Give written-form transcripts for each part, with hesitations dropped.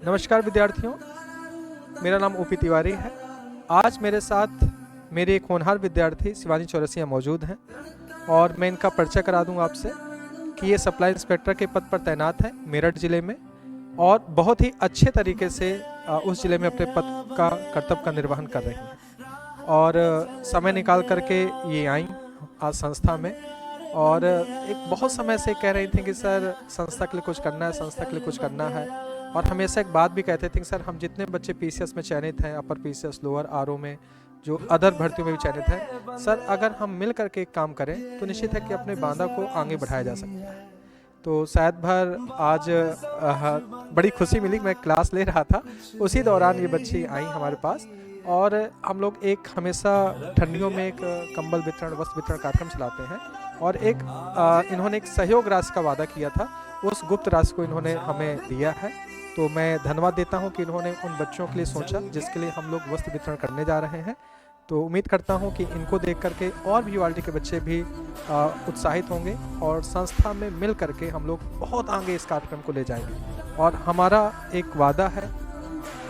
नमस्कार विद्यार्थियों, मेरा नाम ओपी तिवारी है। आज मेरे साथ मेरे एक होनहार विद्यार्थी शिवानी चौरसिया मौजूद हैं और मैं इनका परिचय करा दूंगा आपसे कि ये सप्लाई इंस्पेक्टर के पद पर तैनात हैं मेरठ ज़िले में और बहुत ही अच्छे तरीके से उस ज़िले में अपने पद का कर्तव्य का निर्वहन कर रही हैं और समय निकाल करके ये आई आज संस्था में। और एक बहुत समय से कह रही थी कि सर संस्था के लिए कुछ करना है, संस्था के लिए कुछ करना है। और हमेशा एक बात भी कहते थे कि सर हम जितने बच्चे पीसीएस में चयनित हैं, अपर पीसीएस, लोअर आरओ में, जो अदर भर्तियों में भी चयनित हैं, सर अगर हम मिल करके एक काम करें तो निश्चित है कि अपने बांदा को आगे बढ़ाया जा सकता है। तो शायद भर आज बड़ी खुशी मिली। मैं क्लास ले रहा था, उसी दौरान ये बच्ची आई हमारे पास और हम लोग एक हमेशा ठंडियों में एक कंबल वितरण, वस्त्र वितरण कार्यक्रम चलाते हैं और एक इन्होंने एक सहयोग राशि का वादा किया था, उस गुप्त राशि को इन्होंने हमें दिया है। तो मैं धन्यवाद देता हूं कि इन्होंने उन बच्चों के लिए सोचा जिसके लिए हम लोग वस्त्र वितरण करने जा रहे हैं। तो उम्मीद करता हूं कि इनको देख करके और भी यूआरटी के बच्चे भी उत्साहित होंगे और संस्था में मिल करके हम लोग बहुत आगे इस कार्यक्रम को ले जाएंगे। और हमारा एक वादा है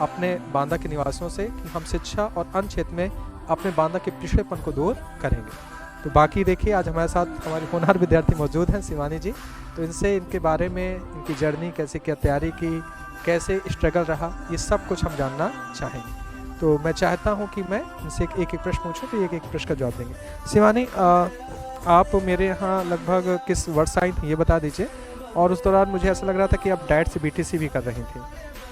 अपने बांदा के निवासियों से कि हम शिक्षा और अन्य क्षेत्र में अपने बांदा के पिछड़ेपन को दूर करेंगे। तो बाकी देखिए, आज हमारे साथ हमारे होनहार विद्यार्थी मौजूद हैं शिवानी जी। तो इनसे इनके बारे में, इनकी जर्नी कैसे, क्या तैयारी की, कैसे स्ट्रगल रहा, ये सब कुछ हम जानना चाहेंगे। तो मैं चाहता हूं कि मैं इनसे एक एक प्रश्न पूछूं तो एक एक प्रश्न का जवाब देंगे। शिवानी, आप मेरे यहाँ लगभग किस वर्ष आई थी ये बता दीजिए। और उस दौरान मुझे ऐसा लग रहा था कि आप डाइट से बीटीसी भी कर रही थी,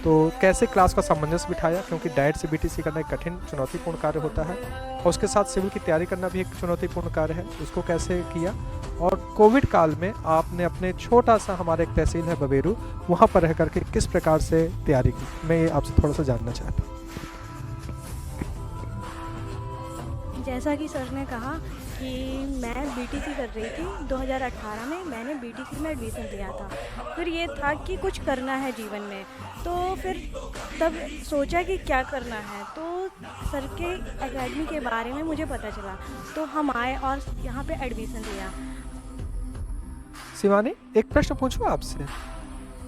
तो कैसे क्लास का सामंजस्य बिठाया, क्योंकि डाइट से बीटीसी करना एक कठिन चुनौतीपूर्ण कार्य होता है और उसके साथ सिविल की तैयारी करना भी एक चुनौतीपूर्ण कार्य है, उसको कैसे किया। और कोविड काल में आपने अपने छोटा सा, हमारा एक तहसील है बबेरू, वहाँ पर रह करके किस प्रकार से तैयारी की, मैं ये आपसे थोड़ा सा जानना चाहता हूँ। जैसा कि सर ने कहा कि मैं बीटीसी कर रही थी 2018 में, मैंने बीटीसी में एडमिशन लिया था। फिर ये था कि कुछ करना है जीवन में, तो फिर तब सोचा कि क्या करना है, तो सर के एकेडमी के बारे में मुझे पता चला, तो हम आए और यहाँ पे एडमिशन लिया। शिवानी, एक प्रश्न पूछूं आपसे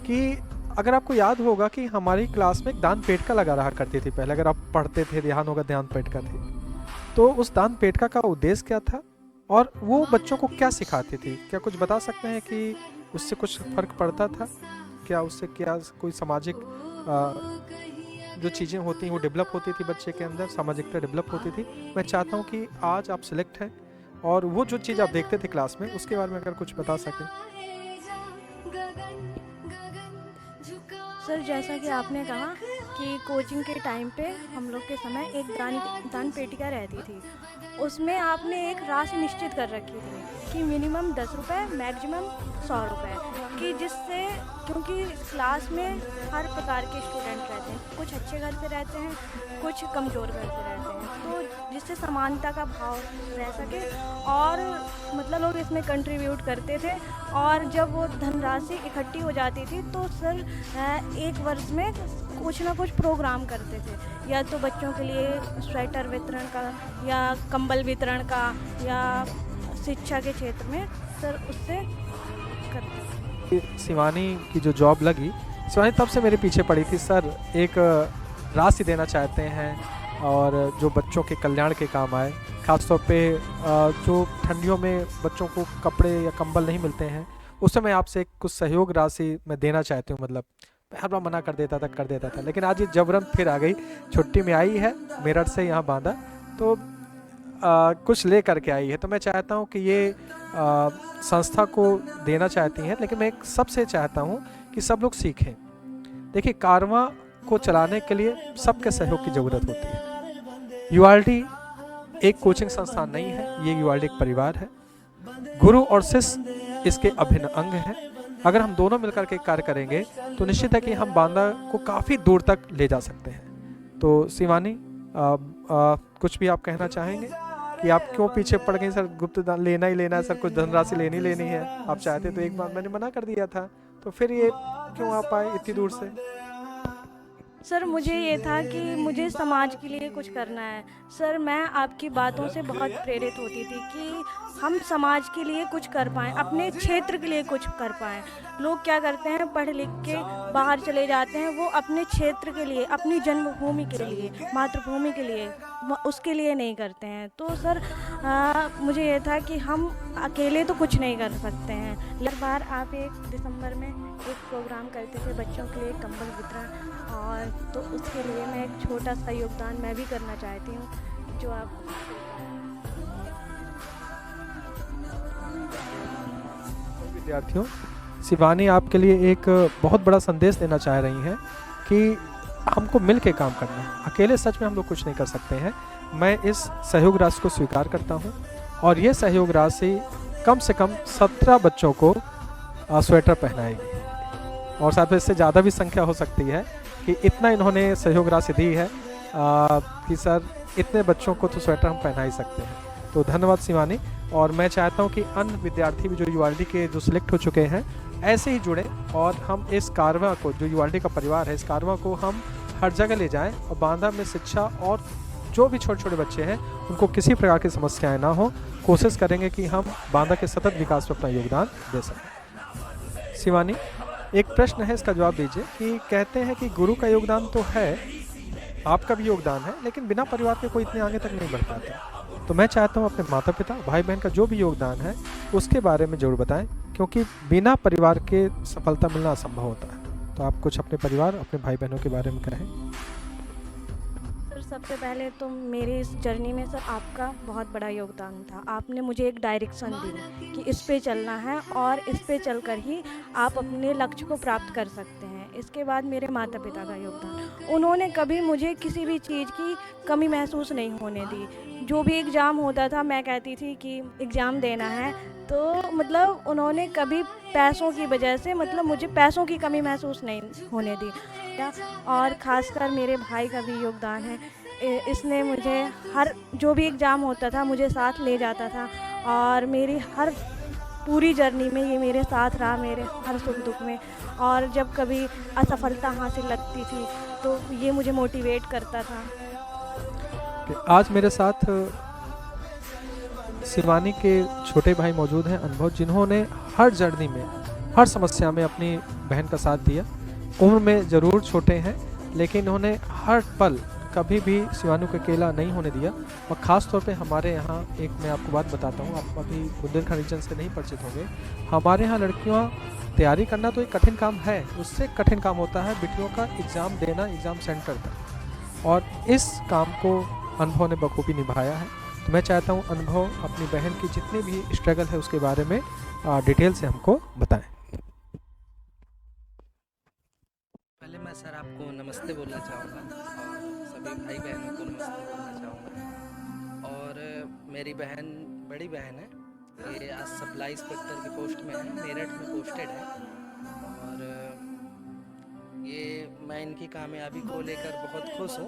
कि अगर आपको याद होगा कि हमारी क्लास में एक दान पेटिका लगा रहा करती थी पहले, अगर आप पढ़ते थे, ध्यान होगा, दान पेटिका थी। तो उस दान पेटिका का उद्देश्य क्या था और वो बच्चों को क्या सिखाती थी? क्या कुछ बता सकते हैं कि उससे कुछ फर्क पड़ता था क्या? उससे क्या कोई सामाजिक जो चीज़ें होती हैं वो डेवलप होती थी, बच्चे के अंदर सामाजिकता डेवलप होती थी? मैं चाहता हूँ कि आज आप सिलेक्ट हैं और वो जो चीज़ आप देखते थे क्लास में उसके बारे में अगर कुछ बता सकें। सर, जैसा कि आपने कहा कि कोचिंग के टाइम पे हम लोग के समय एक दान पेटिका रहती थी, उसमें आपने एक राशि निश्चित कर रखी थी कि मिनिमम 10 रुपये, मैक्सिमम 100 रुपये, कि जिससे, क्योंकि क्लास में हर प्रकार के स्टूडेंट रहते हैं, कुछ अच्छे घर से रहते हैं, कुछ कमज़ोर घर से रहते हैं, तो जिससे समानता का भाव रह सके और मतलब लोग इसमें कंट्रीब्यूट करते थे। और जब वो धनराशि इकट्ठी हो जाती थी तो सर एक वर्ष में कुछ ना कुछ प्रोग्राम करते थे, या तो बच्चों के लिए स्वेटर वितरण का, या कंबल वितरण का, या शिक्षा के क्षेत्र में सर उससे करते थे। शिवानी की जो जॉब लगी, शिवानी तब से मेरे पीछे पड़ी थी, सर एक राशि देना चाहते हैं और जो बच्चों के कल्याण के काम आए, खासतौर पे जो ठंडियों में बच्चों को कपड़े या कंबल नहीं मिलते हैं, उस समय आपसे कुछ सहयोग राशि मैं देना चाहती हूँ। मतलब मैं हर बार मना कर देता था, लेकिन आज ये जबरन फिर आ गई, छुट्टी में आई है मेरठ से यहाँ बांदा, तो कुछ ले करके आई है। तो मैं चाहता हूँ कि ये संस्था को देना चाहती हैं, लेकिन मैं सबसे चाहता हूँ कि सब लोग सीखें। देखिए, कारवां को चलाने के लिए सबके सहयोग की ज़रूरत होती है। यूआरटी एक कोचिंग संस्थान नहीं है, ये यूआरटी एक परिवार है। गुरु और शिष्य इसके अभिन्न अंग हैं। अगर हम दोनों मिलकर के कार्य करेंगे तो निश्चित है कि हम बांदा को काफ़ी दूर तक ले जा सकते हैं। तो शिवानी, कुछ भी आप कहना चाहेंगे कि आप क्यों पीछे पड़ गई? सर गुप्त दान लेना ही लेना है, सर कुछ धनराशि लेनी है, आप चाहते तो एक बार मैंने मना कर दिया था, तो फिर ये क्यों आप आए इतनी दूर से? सर मुझे ये था कि मुझे समाज के लिए कुछ करना है। सर मैं आपकी बातों से बहुत प्रेरित होती थी कि हम समाज के लिए कुछ कर पाएँ, अपने क्षेत्र के लिए कुछ कर पाएँ। लोग क्या करते हैं, पढ़ लिख के बाहर चले जाते हैं, वो अपने क्षेत्र के लिए, अपनी जन्मभूमि के लिए, मातृभूमि के लिए, उसके लिए नहीं करते हैं। तो सर मुझे ये था कि हम अकेले तो कुछ नहीं कर सकते हैं। हर बार आप 1 दिसंबर में एक प्रोग्राम करते थे बच्चों के लिए कंबल वितरण, और तो उसके लिए मैं एक छोटा सा योगदान मैं भी करना चाहती हूँ जो आप। विद्यार्थियों, शिवानी आपके लिए एक बहुत बड़ा संदेश देना चाह रही हैं कि हमको मिल के काम करना है। अकेले सच में हम लोग कुछ नहीं कर सकते हैं। मैं इस सहयोग राशि को स्वीकार करता हूं, और ये सहयोग राशि कम से कम 17 बच्चों को स्वेटर पहनाएगी, और साथ में इससे ज़्यादा भी संख्या हो सकती है कि इतना इन्होंने सहयोग राशि दी है कि सर इतने बच्चों को तो स्वेटर हम पहना ही सकते हैं। तो धन्यवाद शिवानी। और मैं चाहता हूं कि अन्य विद्यार्थी भी जो यूआरडी के जो सिलेक्ट हो चुके हैं ऐसे ही जुड़े, और हम इस कारवां को, जो यूआरडी का परिवार है, इस कारवां को हम हर जगह ले जाएं, और बांदा में शिक्षा और जो भी छोटे छोटे बच्चे हैं उनको किसी प्रकार की समस्याएं ना हो, कोशिश करेंगे कि हम बांदा के सतत विकास में अपना योगदान दे सकें। शिवानी, एक प्रश्न है, इसका जवाब दीजिए कि कहते हैं कि गुरु का योगदान तो है, आपका भी योगदान है, लेकिन बिना परिवार के कोई इतने आगे तक नहीं बढ़ पाता। तो मैं चाहता हूँ अपने माता पिता, भाई बहन का जो भी योगदान है उसके बारे में ज़रूर बताएं, क्योंकि बिना परिवार के सफलता मिलना असंभव होता है। तो आप कुछ अपने परिवार, अपने भाई बहनों के बारे में कहें। सर सबसे पहले तो मेरी इस जर्नी में सर आपका बहुत बड़ा योगदान था। आपने मुझे एक डायरेक्शन दी कि इस पे चलना है, और इस पे चलकर ही आप अपने लक्ष्य को प्राप्त कर सकते हैं। इसके बाद मेरे माता पिता का योगदान, उन्होंने कभी मुझे किसी भी चीज़ की कमी महसूस नहीं होने दी। जो भी एग्ज़ाम होता था मैं कहती थी कि एग्ज़ाम देना है, तो मतलब उन्होंने कभी पैसों की वजह से, मतलब मुझे पैसों की कमी महसूस नहीं होने दी। और ख़ासकर मेरे भाई का भी योगदान है। इसने मुझे हर जो भी एग्ज़ाम होता था मुझे साथ ले जाता था, और मेरी हर पूरी जर्नी में ये मेरे साथ रहा, मेरे हर सुख दुख में। और जब कभी असफलता हासिल लगती थी तो ये मुझे मोटिवेट करता था। आज मेरे साथ शिवानी के छोटे भाई मौजूद हैं, अनुभव, जिन्होंने हर जर्नी में, हर समस्या में अपनी बहन का साथ दिया। उम्र में ज़रूर छोटे हैं, लेकिन इन्होंने हर पल कभी भी शिवानी को अकेला नहीं होने दिया। और ख़ास तौर पे हमारे यहाँ एक मैं आपको बात बताता हूँ, आप अभी बुंदेलखंड रीजन से नहीं परिचित होंगे। हमारे यहाँ लड़कियाँ तैयारी करना तो एक कठिन काम है, उससे कठिन काम होता है बेटियों का एग्ज़ाम देना एग्ज़ाम सेंटर पर, और इस काम को अनुभव ने बखूबी निभाया है। तो मैं चाहता हूँ अनुभव अपनी बहन की जितनी भी स्ट्रगल है उसके बारे में डिटेल से हमको बताएं। पहले मैं सर आपको नमस्ते बोलना चाहूँगा, और सभी भाई बहनों को नमस्ते बोलना चाहूँगा। और मेरी बहन, बड़ी बहन है, ये आज सप्लाई इंस्पेक्टर की पोस्ट में है, मेरठ में पोस्टेड है। और ये मैं इनकी कामयाबी को लेकर बहुत खुश हूँ।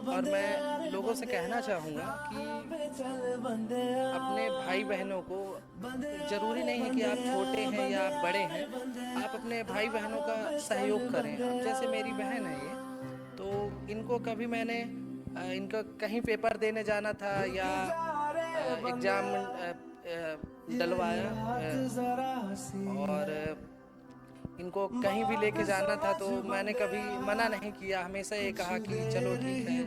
और मैं लोगों से कहना चाहूँगा कि अपने भाई बहनों को, ज़रूरी नहीं है कि आप छोटे हैं या आप बड़े हैं, आप अपने भाई बहनों का सहयोग करें। अब जैसे मेरी बहन है ये, तो इनको कभी मैंने इनका कहीं पेपर देने जाना था या एग्ज़ाम डलवाया, और इनको कहीं भी लेके जाना था तो मैंने कभी मना नहीं किया, हमेशा ये कहा कि चलो ठीक है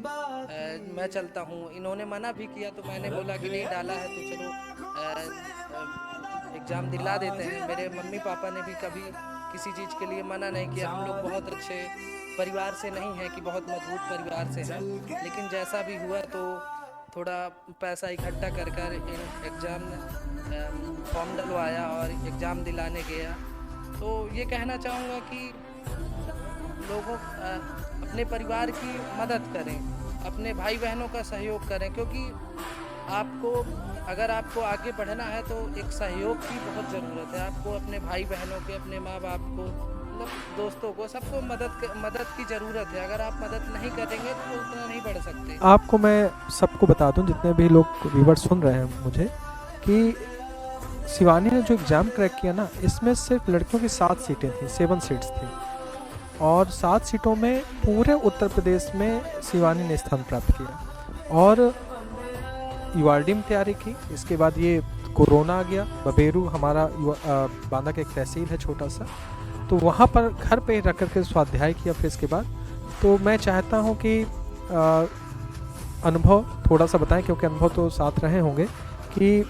मैं चलता हूँ। इन्होंने मना भी किया तो मैंने बोला कि नहीं, डाला है तो चलो एग्ज़ाम दिला देते हैं। मेरे मम्मी पापा ने भी कभी किसी चीज़ के लिए मना नहीं किया। हम लोग बहुत अच्छे परिवार से नहीं हैं कि बहुत मजबूत परिवार से हैं, लेकिन जैसा भी हुआ तो थोड़ा पैसा इकट्ठा कर कर एग्ज़ाम फॉर्म डलवाया और एग्ज़ाम दिलाने गया। तो ये कहना चाहूँगा कि लोगों अपने परिवार की मदद करें, अपने भाई बहनों का सहयोग करें, क्योंकि अगर आपको आगे बढ़ना है तो एक सहयोग की बहुत ज़रूरत है। आपको अपने भाई बहनों के, अपने माँ बाप को, मतलब दोस्तों को, सबको मदद की ज़रूरत है। अगर आप मदद नहीं करेंगे तो उतना नहीं बढ़ सकते। आपको मैं सबको बता दूं, जितने भी लोग व्यूअर सुन रहे हैं मुझे, कि शिवानी ने जो एग्ज़ाम क्रैक किया ना, इसमें सिर्फ लड़कियों की 7 सीटें थी, 7 सीट्स थी, और 7 सीटों में पूरे उत्तर प्रदेश में शिवानी ने स्थान प्राप्त किया। और यूआरडी में तैयारी की, इसके बाद ये कोरोना आ गया। बबेरू हमारा बांदा का एक तहसील है छोटा सा, तो वहाँ पर घर पे रख कर के स्वाध्याय किया। फिर इसके बाद तो मैं चाहता हूँ कि अनुभव थोड़ा सा बताएं, क्योंकि अनुभव तो साथ रहे होंगे, कि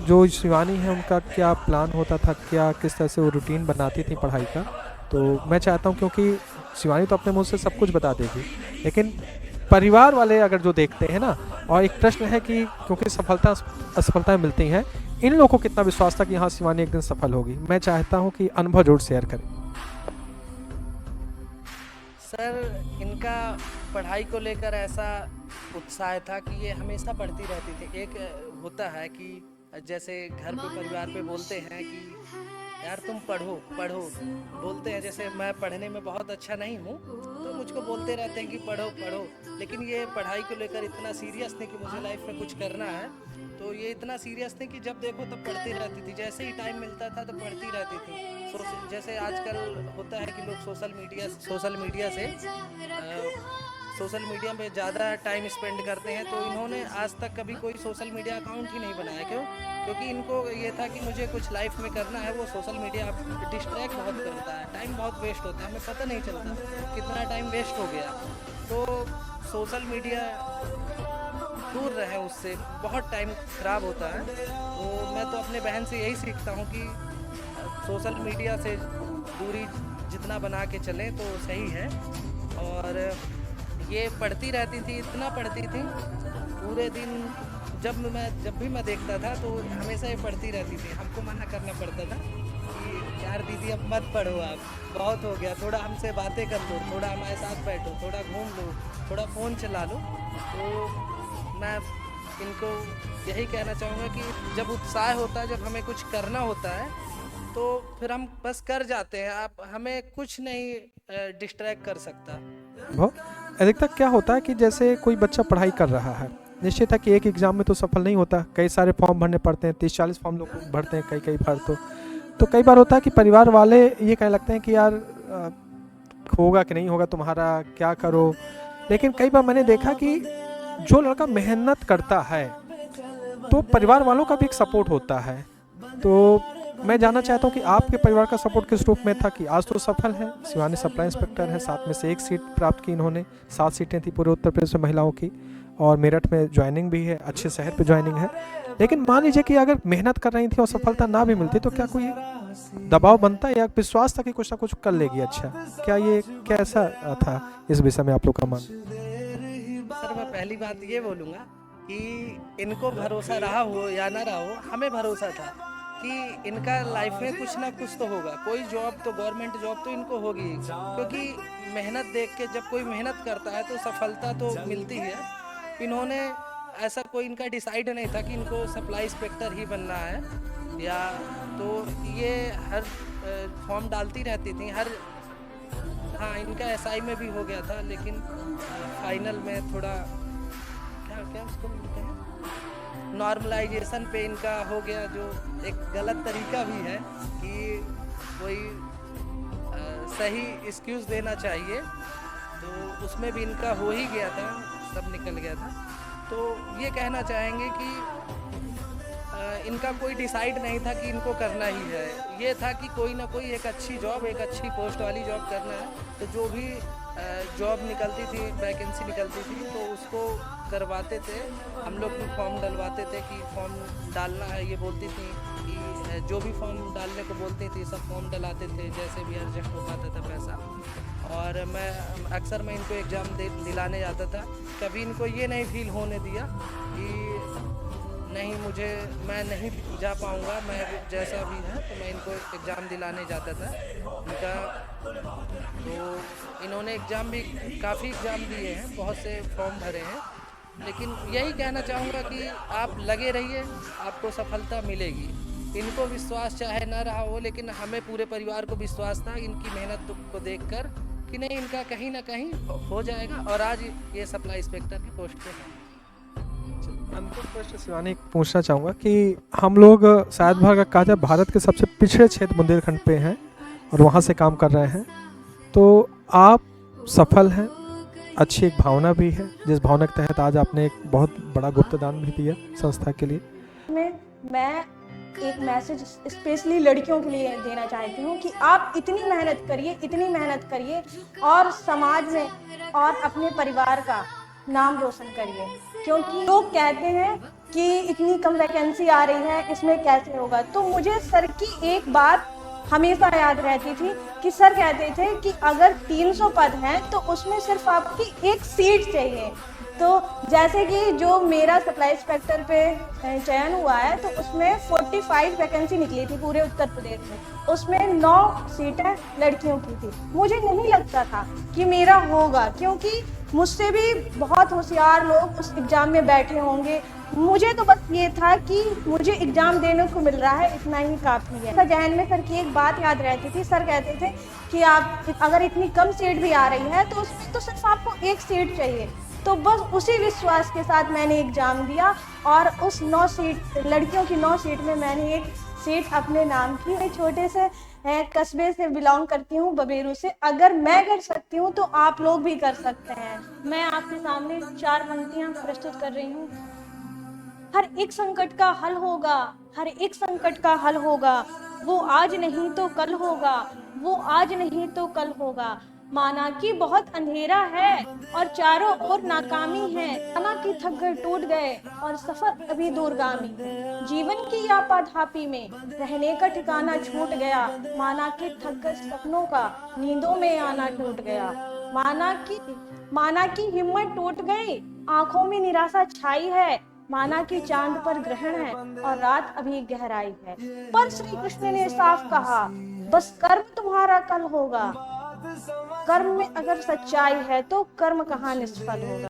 जो शिवानी है उनका क्या प्लान होता था, क्या किस तरह से वो रूटीन बनाती थी पढ़ाई का। तो मैं चाहता हूँ, क्योंकि शिवानी तो अपने मुँह से सब कुछ बता देगी, लेकिन परिवार वाले अगर जो देखते हैं ना, और एक प्रश्न है कि क्योंकि सफलता असफलताएं मिलती हैं, इन लोगों को कितना विश्वास था कि हाँ शिवानी एक दिन सफल होगी। मैं चाहता हूँ कि अनुभव जरूर शेयर करें। सर, इनका पढ़ाई को लेकर ऐसा उत्साह था कि ये हमेशा पढ़ती रहती थी। एक होता है कि जैसे घर पे परिवार पे बोलते हैं कि यार तुम पढ़ो पढ़ो, बोलते हैं। जैसे मैं पढ़ने में बहुत अच्छा नहीं हूँ, तो मुझको बोलते रहते हैं कि पढ़ो पढ़ो, लेकिन ये पढ़ाई को लेकर इतना सीरियस थे कि मुझे लाइफ में कुछ करना है। तो ये इतना सीरियस थे कि जब देखो तब पढ़ती रहती थी, जैसे ही टाइम मिलता था तो पढ़ती रहती थी। जैसे आजकल होता है कि लोग सोशल मीडिया पे ज़्यादा टाइम स्पेंड करते हैं, तो इन्होंने आज तक कभी कोई सोशल मीडिया अकाउंट ही नहीं बनाया। क्यों? क्योंकि इनको ये था कि मुझे कुछ लाइफ में करना है। वो सोशल मीडिया डिस्ट्रैक्ट बहुत करता है, टाइम बहुत वेस्ट होता है, हमें पता नहीं चलता कितना टाइम वेस्ट हो गया। तो सोशल मीडिया दूर रहे, उससे बहुत टाइम ख़राब होता है। तो मैं तो अपने बहन से यही सीखता हूँ कि सोशल मीडिया से दूरी जितना बना के चलें तो सही है। और ये पढ़ती रहती थी, इतना पढ़ती थी पूरे दिन। जब भी मैं देखता था तो हमेशा ये पढ़ती रहती थी। हमको मना करना पड़ता था कि यार दीदी अब मत पढ़ो, आप बहुत हो गया, थोड़ा हमसे बातें कर लो, थोड़ा हमारे साथ बैठो, थोड़ा घूम लो, थोड़ा फ़ोन चला लो। तो मैं इनको यही कहना चाहूँगा कि जब उत्साह होता है, जब हमें कुछ करना होता है, तो फिर हम बस कर जाते हैं। आप हमें कुछ नहीं डिस्ट्रैक्ट कर सकता। अधिकतर क्या होता है कि जैसे कोई बच्चा पढ़ाई कर रहा है, निश्चित है कि एक एग्ज़ाम में तो सफल नहीं होता, कई सारे फॉर्म भरने पड़ते हैं, 30-40 फॉर्म लोग भरते हैं कई बार। तो कई बार होता है कि परिवार वाले ये कहने लगते हैं कि यार होगा कि नहीं होगा तुम्हारा, क्या करो। लेकिन कई बार मैंने देखा कि जो लड़का मेहनत करता है तो परिवार वालों का भी एक सपोर्ट होता है। तो मैं जानना चाहता हूँ कि आपके परिवार का सपोर्ट किस रूप में था कि आज तो सफल है, शिवानी सप्लाई इंस्पेक्टर है, 7 में से 1 सीट प्राप्त की इन्होंने। 7 सीटें थी पूरे उत्तर प्रदेश में महिलाओं की, और मेरठ में ज्वाइनिंग भी है, अच्छे शहर पे ज्वाइनिंग है। लेकिन मान लीजिए कि अगर मेहनत कर रही थी और सफलता ना भी मिलती, तो क्या कोई दबाव बनता या विश्वास था कि कुछ ना कुछ कर लेगी अच्छा? क्या ये कैसा था इस विषय में आप लोग का मान? सर, मैं पहली बात ये बोलूँगा कि इनको भरोसा रहा हो या ना रहा हो, हमें भरोसा था कि इनका लाइफ में कुछ ना कुछ तो होगा। कोई जॉब तो, गवर्नमेंट जॉब तो इनको होगी, क्योंकि मेहनत देख के जब कोई मेहनत करता है तो सफलता तो मिलती है। इन्होंने ऐसा कोई इनका डिसाइड नहीं था कि इनको सप्लाई इंस्पेक्टर ही बनना है, या तो ये हर फॉर्म डालती रहती थी। हाँ, इनका एसआई में भी हो गया था, लेकिन फाइनल में थोड़ा क्या उसको बोलते हैं, नॉर्मलाइजेशन पे इनका हो गया, जो एक गलत तरीका भी है कि कोई सही एक्सक्यूज़ देना चाहिए। तो उसमें भी इनका हो ही गया था, सब निकल गया था। तो ये कहना चाहेंगे कि इनका कोई डिसाइड नहीं था कि इनको करना ही है। ये था कि कोई ना कोई एक अच्छी जॉब, एक अच्छी पोस्ट वाली जॉब करना है। तो जो भी जॉब निकलती थी, वैकेंसी निकलती थी, तो उसको करवाते थे। हम लोग भी फॉर्म डलवाते थे कि फॉर्म डालना है, ये बोलती थी कि जो भी फॉर्म डालने को बोलती थी सब फॉर्म डलाते थे, जैसे भी अर्जेंट हो पाता था पैसा। और मैं अक्सर इनको एग्ज़ाम दिलाने जाता था। कभी इनको ये नहीं फील होने दिया कि नहीं मैं नहीं जा पाऊँगा, मैं जैसा भी है, तो मैं इनको एग्ज़ाम दिलाने जाता था इनका। तो इन्होंने एग्ज़ाम भी काफ़ी एग्ज़ाम दिए हैं, बहुत से फॉर्म भरे हैं। लेकिन यही कहना चाहूँगा कि आप लगे रहिए, आपको सफलता मिलेगी। इनको विश्वास चाहे ना रहा हो, लेकिन हमें पूरे परिवार को विश्वास था इनकी मेहनत को देखकर कि नहीं, इनका कहीं ना कहीं हो जाएगा। और आज ये सप्लाई इंस्पेक्टर की पोस्ट पे है। अंतिम प्रश्न शिवानी पूछना चाहूँगा कि हम लोग शायद कहा जाए भारत के सबसे पिछड़े क्षेत्र बुंदेलखंड पे हैं और वहाँ से काम कर रहे हैं। तो आप सफल हैं, अच्छी एक भावना भी है, जिस भावना के तहत आज आपने एक बहुत बड़ा गुप्तदान भी दिया संस्था के लिए। मैं एक मैसेज स्पेशली लड़कियों के लिए देना चाहती हूँ कि आप इतनी मेहनत करिए और समाज में और अपने परिवार का नाम रोशन करिए, क्योंकि लोग कहते हैं कि इतनी कम वैकेंसी आ रही है, इसमें कैसे होगा। तो मुझे सर की एक बात हमेशा याद रहती थी कि सर कहते थे कि अगर 300 पद हैं तो उसमें सिर्फ आपकी एक सीट चाहिए। तो जैसे कि जो मेरा सप्लाई इंस्पेक्टर पे चयन हुआ है तो उसमें 45 वैकेंसी निकली थी पूरे उत्तर प्रदेश में, उसमें 9 सीटें लड़कियों की थी। मुझे नहीं लगता था कि मेरा होगा, क्योंकि मुझसे भी बहुत होशियार लोग उस एग्ज़ाम में बैठे होंगे। मुझे तो बस ये था कि मुझे एग्ज़ाम देने को मिल रहा है, इतना ही काफ़ी है। जहन में सर की एक बात याद रहती थी, सर कहते थे कि आप अगर इतनी कम सीट भी आ रही है तो उसमें तो सिर्फ आपको एक सीट चाहिए। तो बस उसी विश्वास के साथ मैंने एग्ज़ाम दिया और उस 9 सीट लड़कियों की 9 सीट में मैंने एक सीट अपने नाम की। मैं छोटे से कस्बे से बिलोंग करती हूँ, बबेरू से। अगर मैं कर सकती हूँ तो आप लोग भी कर सकते हैं। मैं आपके सामने 4 पंक्तियाँ प्रस्तुत कर रही हूँ। हर एक संकट का हल होगा, हर एक संकट का हल होगा, वो आज नहीं तो कल होगा, वो आज नहीं तो कल होगा। माना कि बहुत अंधेरा है और चारों ओर नाकामी है, माना कि थक कर टूट गए और सफर अभी दूरगामी। जीवन की आपाधापी में रहने का ठिकाना छूट गया, माना कि थक कर सपनों का नींदों में आना टूट गया। माना कि हिम्मत टूट गई, आंखों में निराशा छाई है, माना कि चांद पर ग्रहण है और रात अभी गहराई है। पर श्री कृष्ण ने साफ कहा, बस कर्म तुम्हारा कल होगा। कर्म में अगर सच्चाई है तो कर्म कहाँ निष्फल होगा।